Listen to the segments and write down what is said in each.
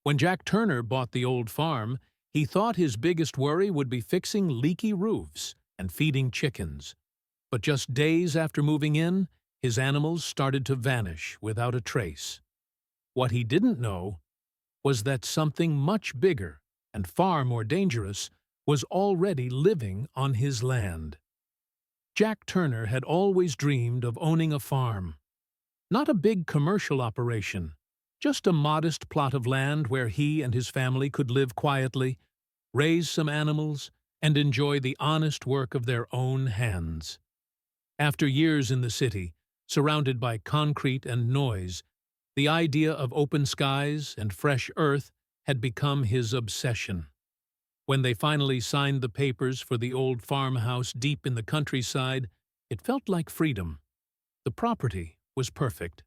When Jack Turner bought the old farm, he thought his biggest worry would be fixing leaky roofs and feeding chickens. But just days after moving in, his animals started to vanish without a trace. What he didn't know was that something much bigger and far more dangerous was already living on his land. Jack Turner had always dreamed of owning a farm. Not a big commercial operation, just a modest plot of land where he and his family could live quietly, raise some animals, and enjoy the honest work of their own hands. After years in the city, surrounded by concrete and noise, the idea of open skies and fresh earth had become his obsession. When they finally signed the papers for the old farmhouse deep in the countryside, it felt like freedom. The property was perfect.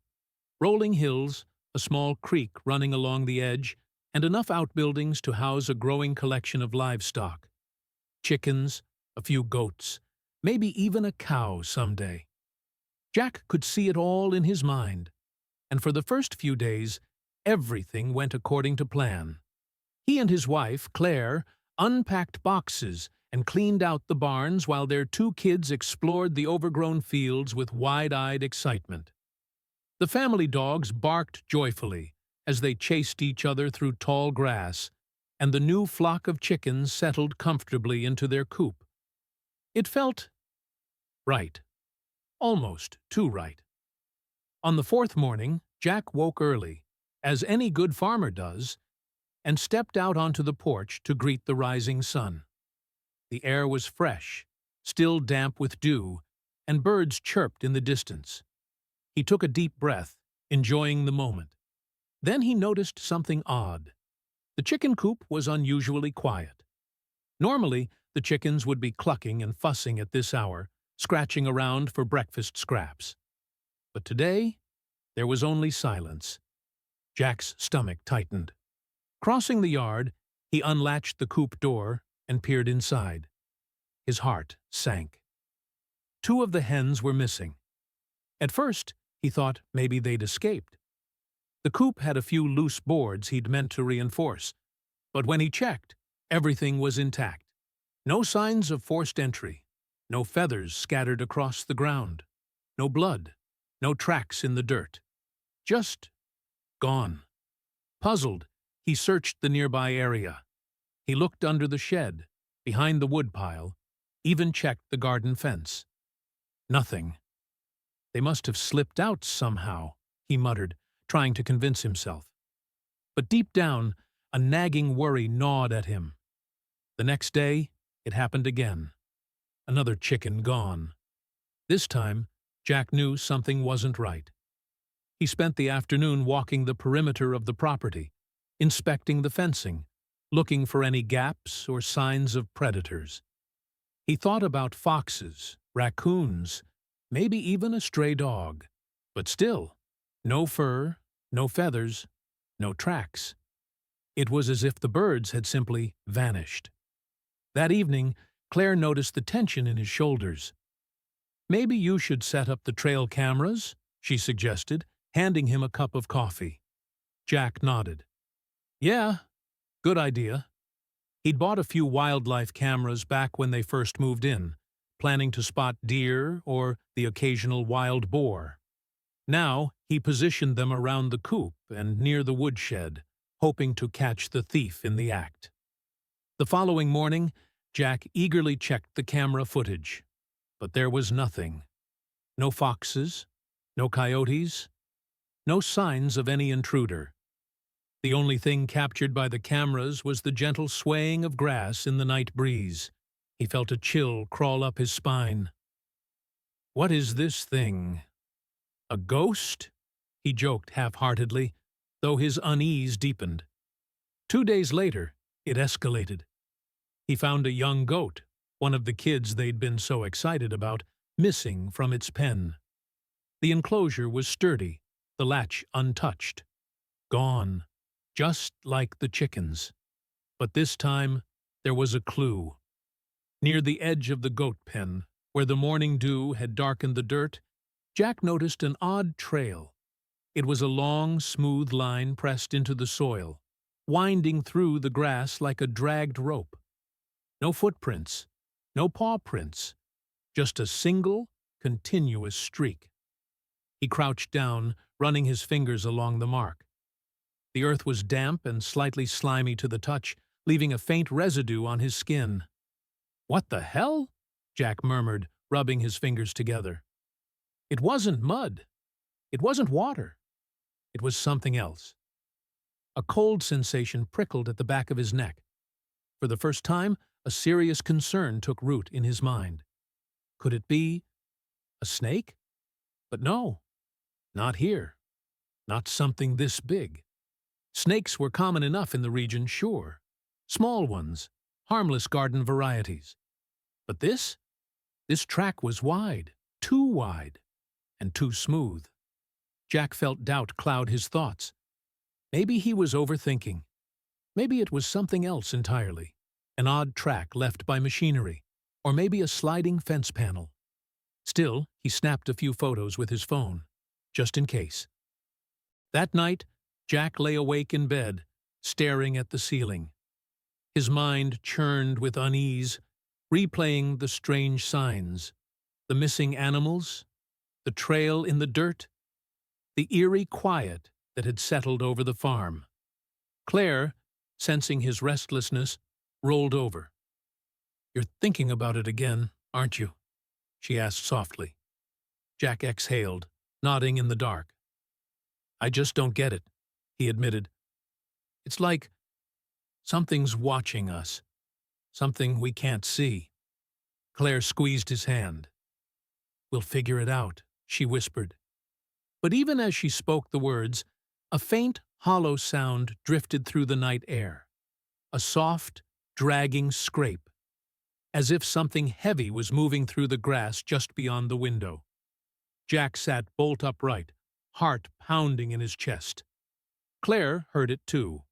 Rolling hills, a small creek running along the edge, and enough outbuildings to house a growing collection of livestock. Chickens, a few goats, maybe even a cow someday. Jack could see it all in his mind, and for the first few days, everything went according to plan. He and his wife, Claire, unpacked boxes and cleaned out the barns while their two kids explored the overgrown fields with wide-eyed excitement. The family dogs barked joyfully as they chased each other through tall grass, and the new flock of chickens settled comfortably into their coop. It felt right. Almost too right. On the fourth morning, Jack woke early, as any good farmer does, and stepped out onto the porch to greet the rising sun. The air was fresh, still damp with dew, and birds chirped in the distance. He took a deep breath, enjoying the moment. Then he noticed something odd. The chicken coop was unusually quiet. Normally, the chickens would be clucking and fussing at this hour, scratching around for breakfast scraps. But today, there was only silence. Jack's stomach tightened. Crossing the yard, he unlatched the coop door and peered inside. His heart sank. Two of the hens were missing. At first, he thought maybe they'd escaped. The coop had a few loose boards he'd meant to reinforce, but when he checked, everything was intact. No signs of forced entry, no feathers scattered across the ground, no blood, no tracks in the dirt. Just gone. Puzzled, he searched the nearby area. He looked under the shed, behind the woodpile, even checked the garden fence. Nothing. They must have slipped out somehow, he muttered, trying to convince himself. But deep down, a nagging worry gnawed at him. The next day, it happened again. Another chicken gone. This time, Jack knew something wasn't right. He spent the afternoon walking the perimeter of the property, inspecting the fencing, looking for any gaps or signs of predators. He thought about foxes, raccoons, maybe even a stray dog. But still, no fur, no feathers, no tracks. It was as if the birds had simply vanished. That evening, Claire noticed the tension in his shoulders. "Maybe you should set up the trail cameras," she suggested, handing him a cup of coffee. Jack nodded. "Yeah, good idea." He'd bought a few wildlife cameras back when they first moved in, planning to spot deer or the occasional wild boar. Now he positioned them around the coop and near the woodshed, hoping to catch the thief in the act. The following morning, Jack eagerly checked the camera footage, but there was nothing. No foxes, no coyotes, no signs of any intruder. The only thing captured by the cameras was the gentle swaying of grass in the night breeze. He felt a chill crawl up his spine. "What is this thing? A ghost?" he joked half-heartedly, though his unease deepened. 2 days later, it escalated. He found a young goat, one of the kids they'd been so excited about, missing from its pen. The enclosure was sturdy, the latch untouched. Gone, just like the chickens. But this time, there was a clue. Near the edge of the goat pen, where the morning dew had darkened the dirt, Jack noticed an odd trail. It was a long, smooth line pressed into the soil, winding through the grass like a dragged rope. No footprints, no paw prints, just a single, continuous streak. He crouched down, running his fingers along the mark. The earth was damp and slightly slimy to the touch, leaving a faint residue on his skin. "What the hell?" Jack murmured, rubbing his fingers together. It wasn't mud. It wasn't water. It was something else. A cold sensation prickled at the back of his neck. For the first time, a serious concern took root in his mind. Could it be a snake? But no, not here. Not something this big. Snakes were common enough in the region, sure. Small ones, harmless garden varieties. But this track was wide, and too smooth. Jack felt doubt cloud his thoughts. Maybe he was overthinking. Maybe it was something else entirely. An odd track left by machinery, or maybe a sliding fence panel. Still, he snapped a few photos with his phone, just in case. That night, Jack lay awake in bed, staring at the ceiling. His mind churned with unease, replaying the strange signs, the missing animals, the trail in the dirt, the eerie quiet that had settled over the farm. Claire, sensing his restlessness, rolled over. "You're thinking about it again, aren't you?" she asked softly. Jack exhaled, nodding in the dark. "I just don't get it," he admitted. "It's like something's watching us, something we can't see." Claire squeezed his hand. "We'll figure it out," she whispered. But even as she spoke the words, a faint, hollow sound drifted through the night air. A soft, dragging scrape, as if something heavy was moving through the grass just beyond the window. Jack sat bolt upright, heart pounding in his chest. Claire heard it too.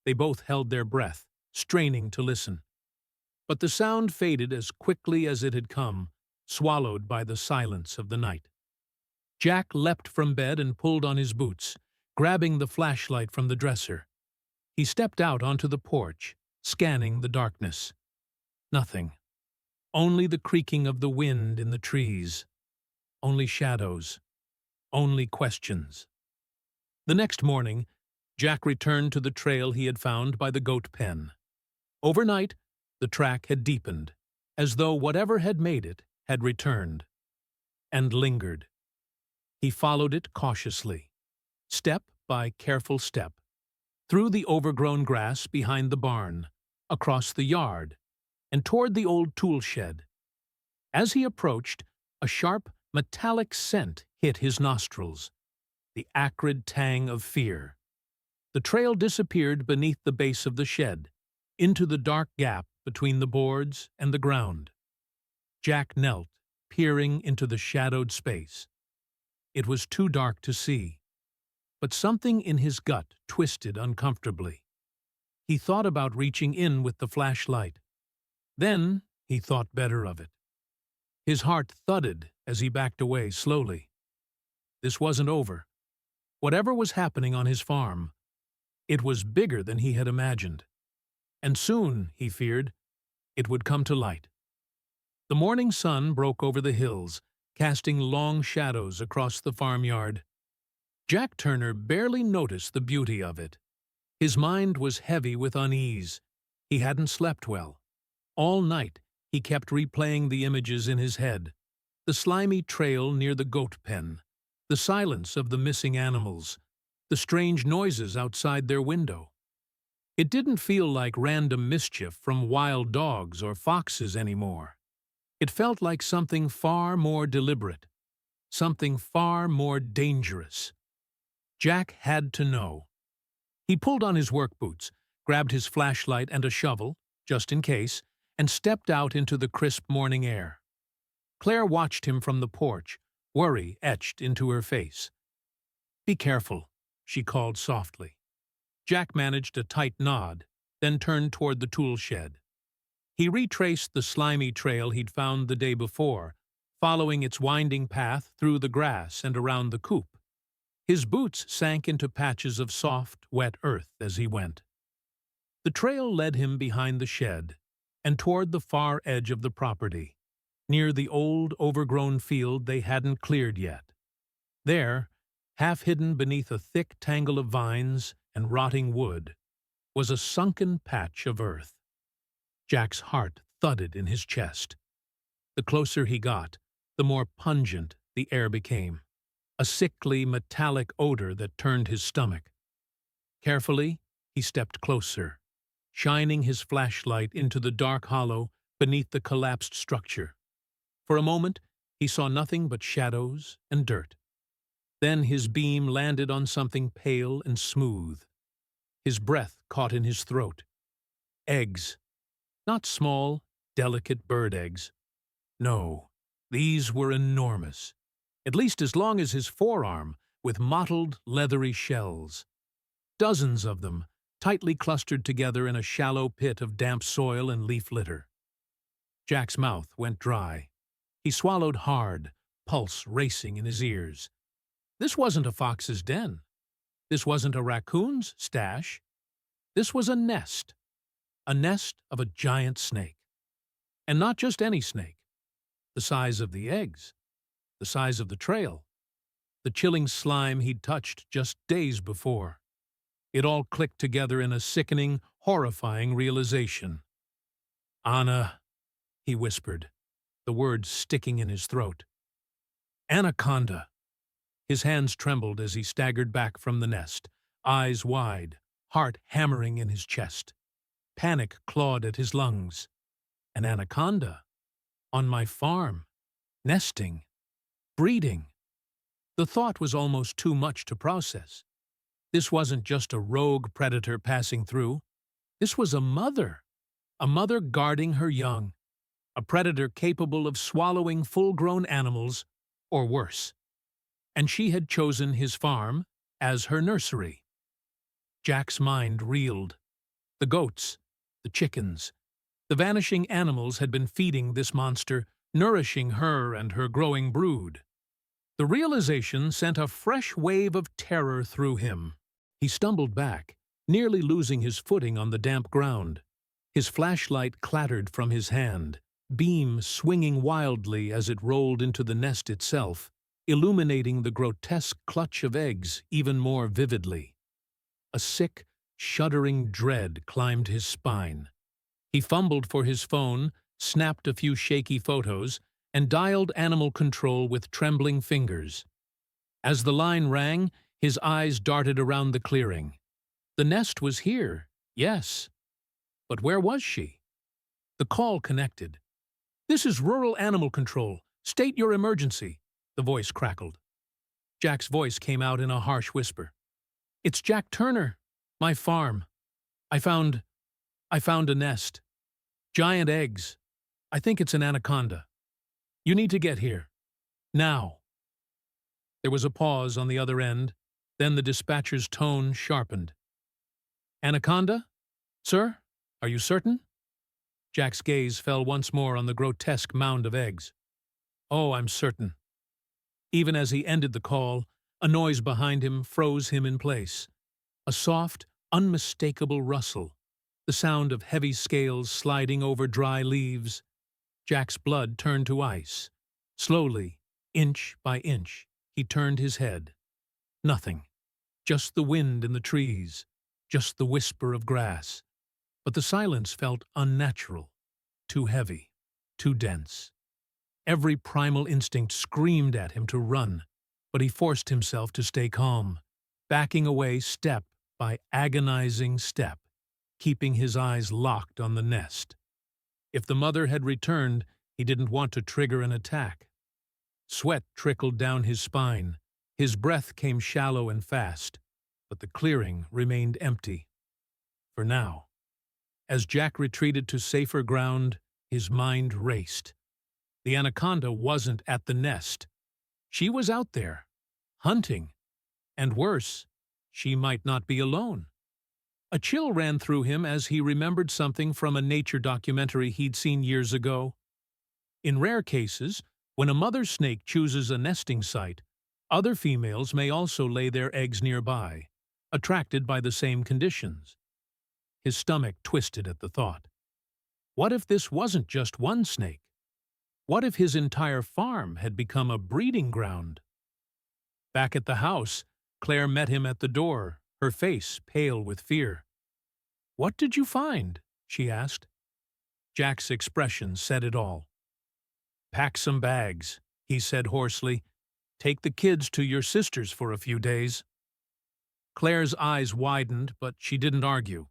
They both held their breath, straining to listen. But the sound faded as quickly as it had come, swallowed by the silence of the night. Jack leapt from bed and pulled on his boots, grabbing the flashlight from the dresser. He stepped out onto the porch, scanning the darkness. Nothing. Only the creaking of the wind in the trees. Only shadows. Only questions. The next morning, Jack returned to the trail he had found by the goat pen. Overnight, the track had deepened, as though whatever had made it had returned. And lingered. He followed it cautiously, step by careful step, through the overgrown grass behind the barn, across the yard, and toward the old tool shed. As he approached, a sharp, metallic scent hit his nostrils, the acrid tang of fear. The trail disappeared beneath the base of the shed, into the dark gap between the boards and the ground. Jack knelt, peering into the shadowed space. It was too dark to see, but something in his gut twisted uncomfortably. He thought about reaching in with the flashlight. Then he thought better of it. His heart thudded as he backed away slowly. This wasn't over. Whatever was happening on his farm, it was bigger than he had imagined. And soon, he feared, it would come to light. The morning sun broke over the hills, casting long shadows across the farmyard. Jack Turner barely noticed the beauty of it. His mind was heavy with unease. He hadn't slept well. All night, he kept replaying the images in his head. The slimy trail near the goat pen, the silence of the missing animals, the strange noises outside their window. It didn't feel like random mischief from wild dogs or foxes anymore. It felt like something far more deliberate, something far more dangerous. Jack had to know. He pulled on his work boots, grabbed his flashlight and a shovel, just in case, and stepped out into the crisp morning air. Claire watched him from the porch, worry etched into her face. "Be careful," she called softly. Jack managed a tight nod, then turned toward the tool shed. He retraced the slimy trail he'd found the day before, following its winding path through the grass and around the coop. His boots sank into patches of soft, wet earth as he went. The trail led him behind the shed and toward the far edge of the property, near the old, overgrown field they hadn't cleared yet. There, half hidden beneath a thick tangle of vines and rotting wood, was a sunken patch of earth. Jack's heart thudded in his chest. The closer he got, the more pungent the air became, a sickly, metallic odor that turned his stomach. Carefully, he stepped closer, shining his flashlight into the dark hollow beneath the collapsed structure. For a moment, he saw nothing but shadows and dirt. Then his beam landed on something pale and smooth. His breath caught in his throat. Eggs. Not small, delicate bird eggs. No, these were enormous, at least as long as his forearm, with mottled, leathery shells. Dozens of them, tightly clustered together in a shallow pit of damp soil and leaf litter. Jack's mouth went dry. He swallowed hard, pulse racing in his ears. This wasn't a fox's den. This wasn't a raccoon's stash. This was a nest of a giant snake. And not just any snake. The size of the eggs, the size of the trail, the chilling slime he'd touched just days before. It all clicked together in a sickening, horrifying realization. "Anna," he whispered, the words sticking in his throat. "Anaconda." His hands trembled as he staggered back from the nest, eyes wide, heart hammering in his chest. Panic clawed at his lungs. An anaconda. On my farm. Nesting. Breeding. The thought was almost too much to process. This wasn't just a rogue predator passing through. This was a mother guarding her young, a predator capable of swallowing full-grown animals, or worse. And she had chosen his farm as her nursery. Jack's mind reeled. The goats, the chickens, the vanishing animals had been feeding this monster, nourishing her and her growing brood. The realization sent a fresh wave of terror through him. He stumbled back, nearly losing his footing on the damp ground. His flashlight clattered from his hand, beam swinging wildly as it rolled into the nest itself, illuminating the grotesque clutch of eggs even more vividly. A sick, shuddering dread climbed his spine. He fumbled for his phone, snapped a few shaky photos, and dialed animal control with trembling fingers. As the line rang, his eyes darted around the clearing. The nest was here, yes. But where was she? The call connected. "This is Rural Animal Control. State your emergency," the voice crackled. Jack's voice came out in a harsh whisper. "It's Jack Turner. My farm. I found a nest. Giant eggs. I think it's an anaconda. You need to get here. Now." There was a pause on the other end, then the dispatcher's tone sharpened. "Anaconda? Sir, are you certain?" Jack's gaze fell once more on the grotesque mound of eggs. "Oh, I'm certain." Even as he ended the call, a noise behind him froze him in place. A soft, unmistakable rustle, the sound of heavy scales sliding over dry leaves. Jack's blood turned to ice. Slowly, inch by inch, he turned his head. Nothing. Just the wind in the trees, just the whisper of grass. But the silence felt unnatural, too heavy, too dense. Every primal instinct screamed at him to run, but he forced himself to stay calm, backing away step by agonizing step, keeping his eyes locked on the nest. If the mother had returned, he didn't want to trigger an attack. Sweat trickled down his spine. His breath came shallow and fast, but the clearing remained empty. For now. As Jack retreated to safer ground, his mind raced. The anaconda wasn't at the nest. She was out there, hunting. And worse, she might not be alone. A chill ran through him as he remembered something from a nature documentary he'd seen years ago. In rare cases, when a mother snake chooses a nesting site, Other females may also lay their eggs nearby, attracted by the same conditions. His stomach twisted at the thought. What if this wasn't just one snake? What if his entire farm had become a breeding ground? Back at the house, Claire met him at the door, her face pale with fear. "What did you find?" she asked. Jack's expression said it all. "Pack some bags," he said hoarsely. "Take the kids to your sister's for a few days." Claire's eyes widened, but she didn't argue.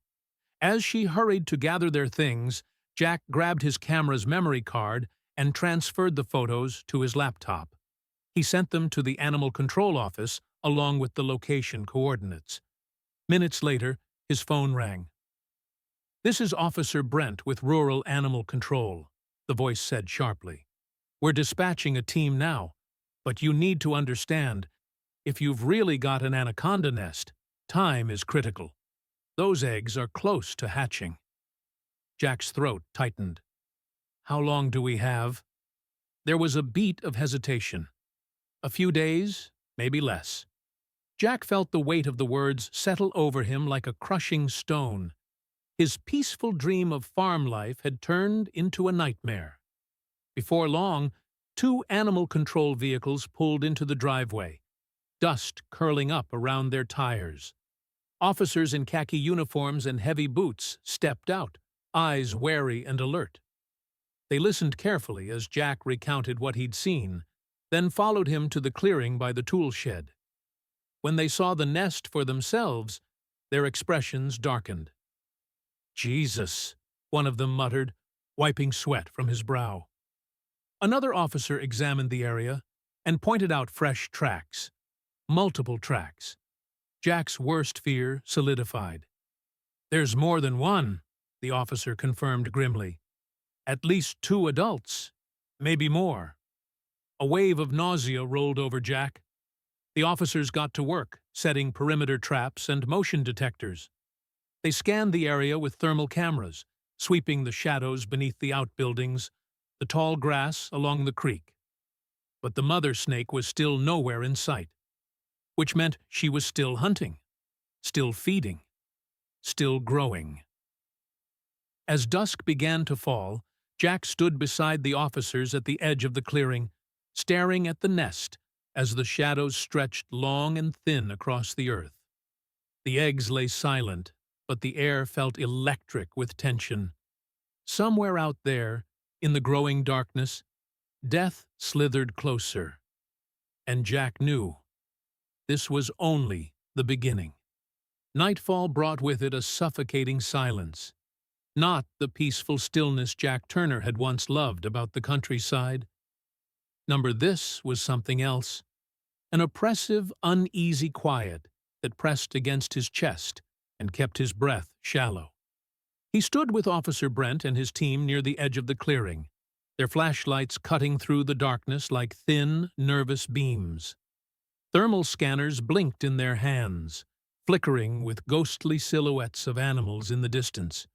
As she hurried to gather their things, Jack grabbed his camera's memory card and transferred the photos to his laptop. He sent them to the animal control office along with the location coordinates. Minutes later, his phone rang. "This is Officer Brent with Rural Animal Control," the voice said sharply. "We're dispatching a team now, but you need to understand, if you've really got an anaconda nest, time is critical. Those eggs are close to hatching." Jack's throat tightened. "How long do we have?" There was a beat of hesitation. A few days, maybe less. Jack felt the weight of the words settle over him like a crushing stone. His peaceful dream of farm life had turned into a nightmare. Before long, 2 animal control vehicles pulled into the driveway, dust curling up around their tires. Officers in khaki uniforms and heavy boots stepped out, eyes wary and alert. They listened carefully as Jack recounted what he'd seen, then followed him to the clearing by the tool shed. When they saw the nest for themselves, their expressions darkened. "Jesus," one of them muttered, wiping sweat from his brow. Another officer examined the area and pointed out fresh tracks. Multiple tracks. Jack's worst fear solidified. "There's more than one," the officer confirmed grimly. "At least 2 adults, maybe more." A wave of nausea rolled over Jack. The officers got to work, setting perimeter traps and motion detectors. They scanned the area with thermal cameras, sweeping the shadows beneath the outbuildings, the tall grass along the creek. But the mother snake was still nowhere in sight, which meant she was still hunting, still feeding, still growing. As dusk began to fall, Jack stood beside the officers at the edge of the clearing, staring at the nest as the shadows stretched long and thin across the earth. The eggs lay silent, but the air felt electric with tension. Somewhere out there, in the growing darkness, death slithered closer. And Jack knew this was only the beginning. Nightfall brought with it a suffocating silence. Not the peaceful stillness Jack Turner had once loved about the countryside. This was something else. An oppressive, uneasy quiet that pressed against his chest and kept his breath shallow. He stood with Officer Brent and his team near the edge of the clearing, their flashlights cutting through the darkness like thin, nervous beams. Thermal scanners blinked in their hands, flickering with ghostly silhouettes of animals in the distance.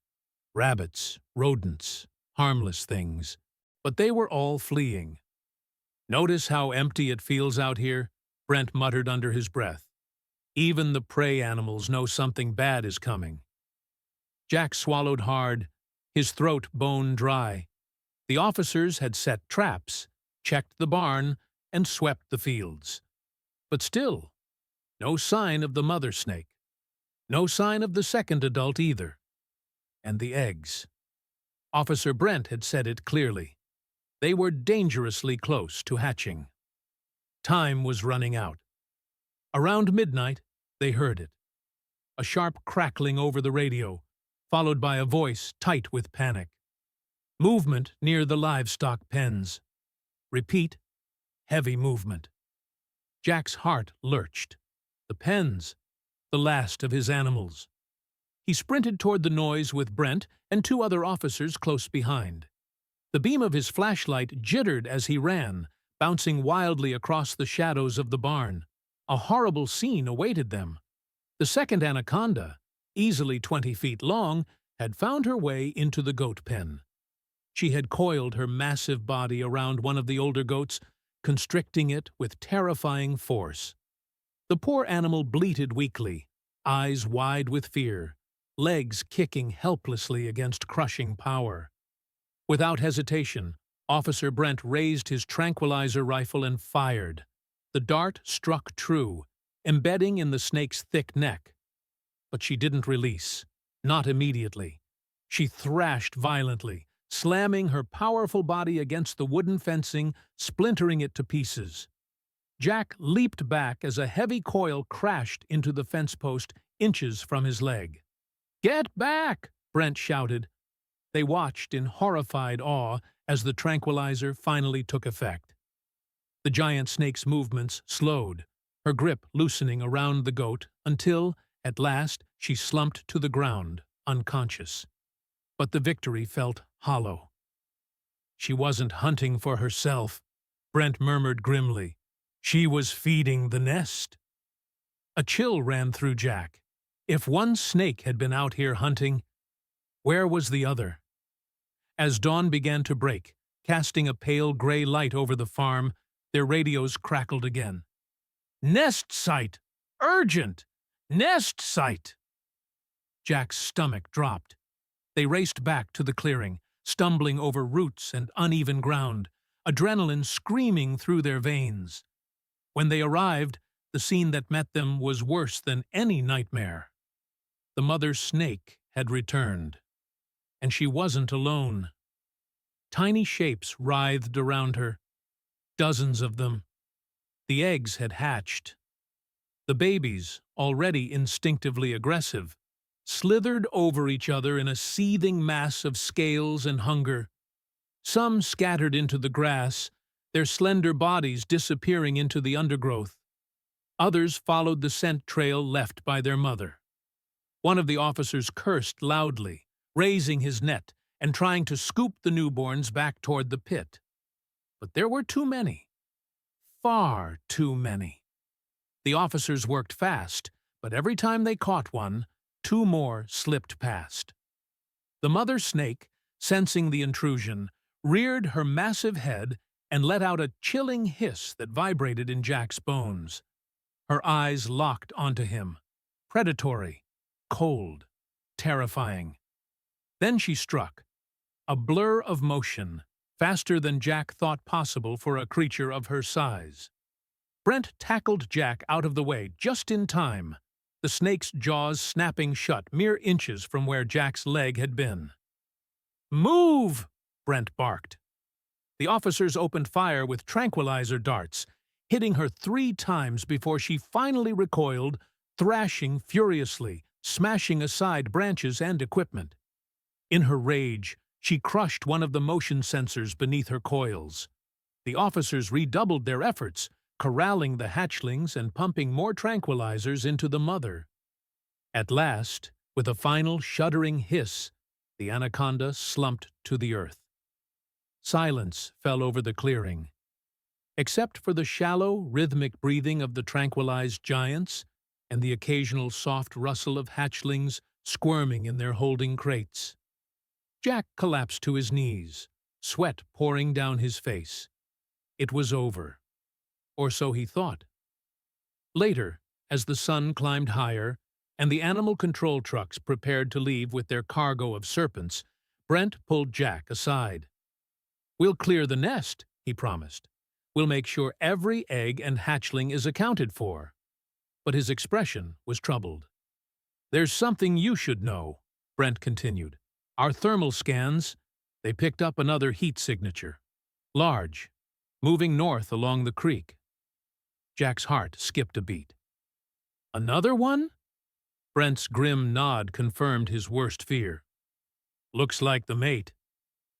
Rabbits, rodents, harmless things. But they were all fleeing. "Notice how empty it feels out here?" Brent muttered under his breath. "Even the prey animals know something bad is coming." Jack swallowed hard, his throat bone dry. The officers had set traps, checked the barn, and swept the fields. But still, no sign of the mother snake. No sign of the second adult either. And the eggs. Officer Brent had said it clearly. They were dangerously close to hatching. Time was running out. Around midnight, they heard it. A sharp crackling over the radio, followed by a voice tight with panic. Movement near the livestock pens. Repeat, heavy movement. Jack's heart lurched. The pens, the last of his animals. He sprinted toward the noise with Brent and 2 other officers close behind. The beam of his flashlight jittered as he ran, bouncing wildly across the shadows of the barn. A horrible scene awaited them. The second anaconda, easily 20 feet long, had found her way into the goat pen. She had coiled her massive body around one of the older goats constricting it with terrifying force. The poor animal bleated weakly, eyes wide with fear, legs kicking helplessly against crushing power. Without hesitation, Officer Brent raised his tranquilizer rifle and fired. The dart struck true, embedding in the snake's thick neck. But she didn't release, not immediately. She thrashed violently, slamming her powerful body against the wooden fencing, splintering it to pieces. Jack leaped back as a heavy coil crashed into the fence post inches from his leg. "Get back!" Brent shouted. They watched in horrified awe as the tranquilizer finally took effect. The giant snake's movements slowed, her grip loosening around the goat until, at last, she slumped to the ground, unconscious. But the victory felt hollow. "She wasn't hunting for herself," Brent murmured grimly. "She was feeding the nest." A chill ran through Jack. If one snake had been out here hunting, where was the other? As dawn began to break, casting a pale gray light over the farm, their radios crackled again. "Nest site! Urgent! Nest site!" Jack's stomach dropped. They raced back to the clearing, stumbling over roots and uneven ground, adrenaline screaming through their veins. When they arrived, the scene that met them was worse than any nightmare. The mother snake had returned, and she wasn't alone. Tiny shapes writhed around her, dozens of them. The eggs had hatched. The babies, already instinctively aggressive, slithered over each other in a seething mass of scales and hunger. Some scattered into the grass, their slender bodies disappearing into the undergrowth. Others followed the scent trail left by their mother. One of the officers cursed loudly, raising his net and trying to scoop the newborns back toward the pit. But there were too many. Far too many. The officers worked fast, but every time they caught one, two more slipped past. The mother snake, sensing the intrusion, reared her massive head and let out a chilling hiss that vibrated in Jack's bones. Her eyes locked onto him, predatory, cold, terrifying. Then she struck, a blur of motion, faster than Jack thought possible for a creature of her size. Brent tackled Jack out of the way just in time, the snake's jaws snapping shut mere inches from where Jack's leg had been. "Move!" Brent barked. The officers opened fire with tranquilizer darts, hitting her 3 times before she finally recoiled, thrashing furiously, smashing aside branches and equipment. In her rage, she crushed one of the motion sensors beneath her coils. The officers redoubled their efforts, corralling the hatchlings and pumping more tranquilizers into the mother. At last, with a final shuddering hiss, the anaconda slumped to the earth. Silence fell over the clearing. Except for the shallow, rhythmic breathing of the tranquilized giants and the occasional soft rustle of hatchlings squirming in their holding crates. Jack collapsed to his knees, sweat pouring down his face. It was over. Or so he thought. Later, as the sun climbed higher and the animal control trucks prepared to leave with their cargo of serpents, Brent pulled Jack aside. "We'll clear the nest," he promised. "We'll make sure every egg and hatchling is accounted for." But his expression was troubled. "There's something you should know," Brent continued. "Our thermal scans, they picked up another heat signature. Large, moving north along the creek." Jack's heart skipped a beat. "Another one?" Brent's grim nod confirmed his worst fear. "Looks like the mate.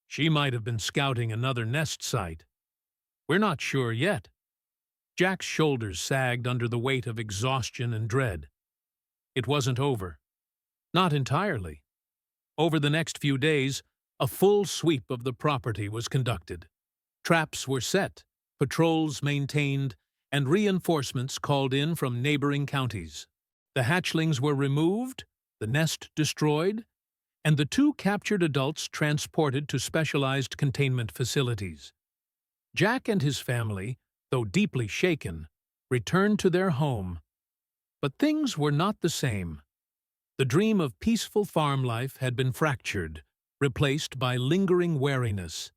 She might have been scouting another nest site. We're not sure yet." Jack's shoulders sagged under the weight of exhaustion and dread. It wasn't over. Not entirely. Over the next few days, a full sweep of the property was conducted. Traps were set, patrols maintained, and reinforcements called in from neighboring counties. The hatchlings were removed, the nest destroyed, and the 2 captured adults transported to specialized containment facilities. Jack and his family, though deeply shaken, returned to their home. But things were not the same. The dream of peaceful farm life had been fractured, replaced by lingering wariness.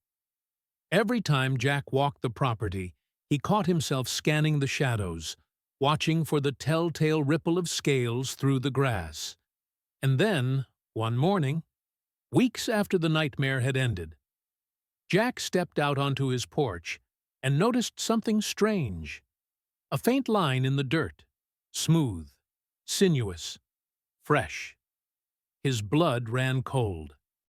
Every time Jack walked the property, he caught himself scanning the shadows, watching for the telltale ripple of scales through the grass. And then, one morning, weeks after the nightmare had ended, Jack stepped out onto his porch and noticed something strange. A faint line in the dirt, smooth, sinuous, fresh. His blood ran cold.